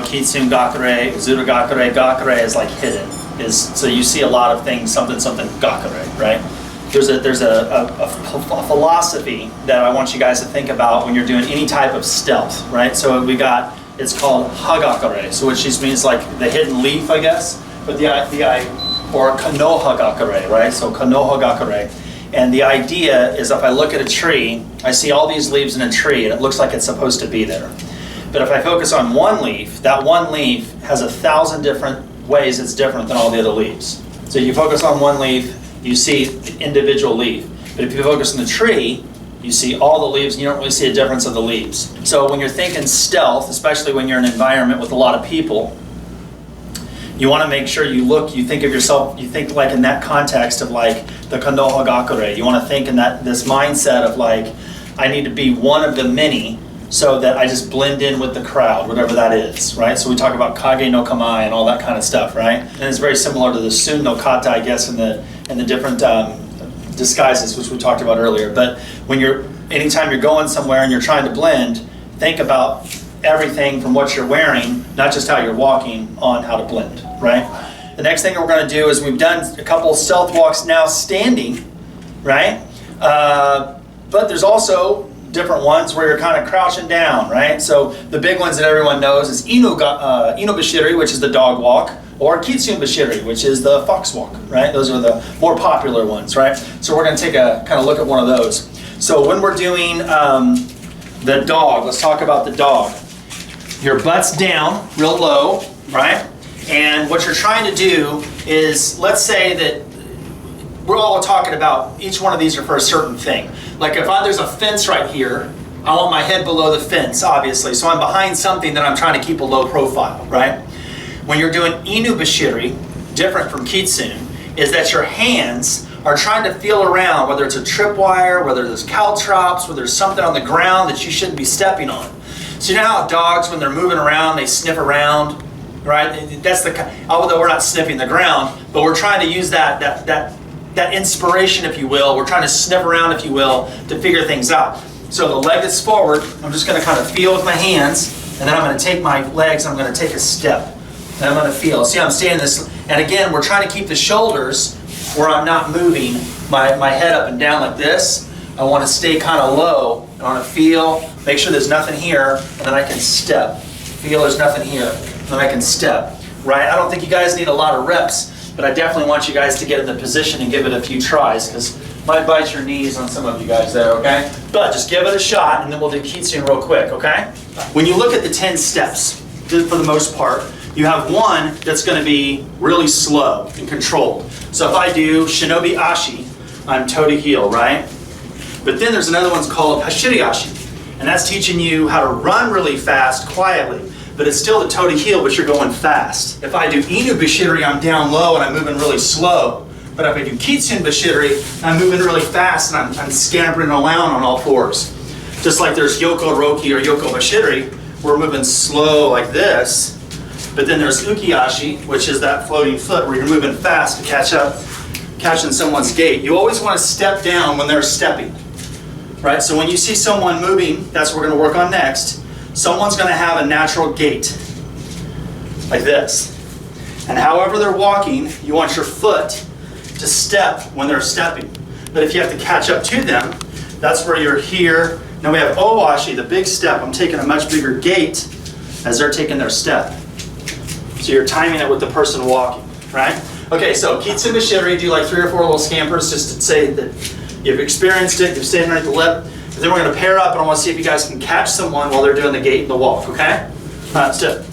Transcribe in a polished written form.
Kitsune Gakure, Zuru Gakure. Gakure is like hidden. So you see a lot of things, something Gakure, right? There's a philosophy that I want you guys to think about when you're doing any type of stealth, right? So it's called Hagakure, so which just means like the hidden leaf, I guess. But or Konohagakure, right? So Konohagakure. And the idea is if I look at a tree, I see all these leaves in a tree and it looks like it's supposed to be there. But if I focus on one leaf, that one leaf has 1,000 different ways it's different than all the other leaves. So you focus on one leaf, you see the individual leaf. But if you focus on the tree, you see all the leaves and you don't really see a difference of the leaves. So when you're thinking stealth, especially when you're in an environment with a lot of people, you want to make sure you think of yourself, you think like in that context of like the Konohagakure. You want to think in this mindset of like, I need to be one of the many so that I just blend in with the crowd, whatever that is, right? So we talk about Kage no Kamae and all that kind of stuff, right? And it's very similar to the Sun no Kata, I guess, in the different disguises, which we talked about earlier. But anytime you're going somewhere and you're trying to blend, think about everything from what you're wearing, not just how you're walking, on how to blend, right? The next thing we're going to do is we've done a couple stealth walks now standing, right? But there's also different ones where you're kind of crouching down, right? So the big ones that everyone knows is Inobashiri, which is the dog walk, or Kitsune Bashiri, which is the fox walk, right? Those are the more popular ones, right? So we're going to take a kind of look at one of those. So when we're doing the dog, let's talk about the dog. Your butt's down, real low, right? And what you're trying to do is, let's say that we're all talking about, each one of these are for a certain thing. Like if there's a fence right here, I want my head below the fence, obviously. So I'm behind something that I'm trying to keep a low profile, right? When you're doing Inubashiri, different from Kitsune, is that your hands are trying to feel around, whether it's a tripwire, whether there's caltrops, whether there's something on the ground that you shouldn't be stepping on. So you know how dogs, when they're moving around, they sniff around, right? That's although we're not sniffing the ground, but we're trying to use that inspiration, if you will. We're trying to sniff around, if you will, to figure things out. So the leg that's forward, I'm just going to kind of feel with my hands, and then I'm going to take my legs, and I'm going to take a step. And I'm going to feel. See, I'm standing this, and again, we're trying to keep the shoulders where I'm not moving my head up and down like this. I want to stay kind of low. I want to feel, make sure there's nothing here, and then I can step. Feel there's nothing here, and then I can step. Right? I don't think you guys need a lot of reps, but I definitely want you guys to get in the position and give it a few tries, because it might bite your knees on some of you guys there, okay? But just give it a shot, and then we'll do Kitsune real quick, okay? When you look at the 10 steps, for the most part, you have one that's going to be really slow and controlled. So if I do Shinobi Ashi, I'm toe to heel, right? But then there's another one called Hashiri Ashi, and that's teaching you how to run really fast, quietly. But it's still the toe to heel, but you're going fast. If I do Inu Bashiri, I'm down low and I'm moving really slow. But if I do Kitsune Bashiri, I'm moving really fast and I'm scampering around on all fours. Just like there's Yoko Roki or Yoko Bashiri, we're moving slow like this. But then there's Ukiashi, which is that floating foot where you're moving fast to catch up, catching someone's gait. You always want to step down when they're stepping, right? So when you see someone moving, that's what we're going to work on next. Someone's going to have a natural gait, like this. And however they're walking, you want your foot to step when they're stepping. But if you have to catch up to them, that's where you're here. Now we have Owashi, the big step. I'm taking a much bigger gait as they're taking their step. So you're timing it with the person walking, right? Okay, so Kitsune Bashiri, do like 3 or 4 little scampers just to say that you've experienced it, you're standing right at the lip. And then we're going to pair up, and I want to see if you guys can catch someone while they're doing the gait and the walk, okay? All right, let's do it.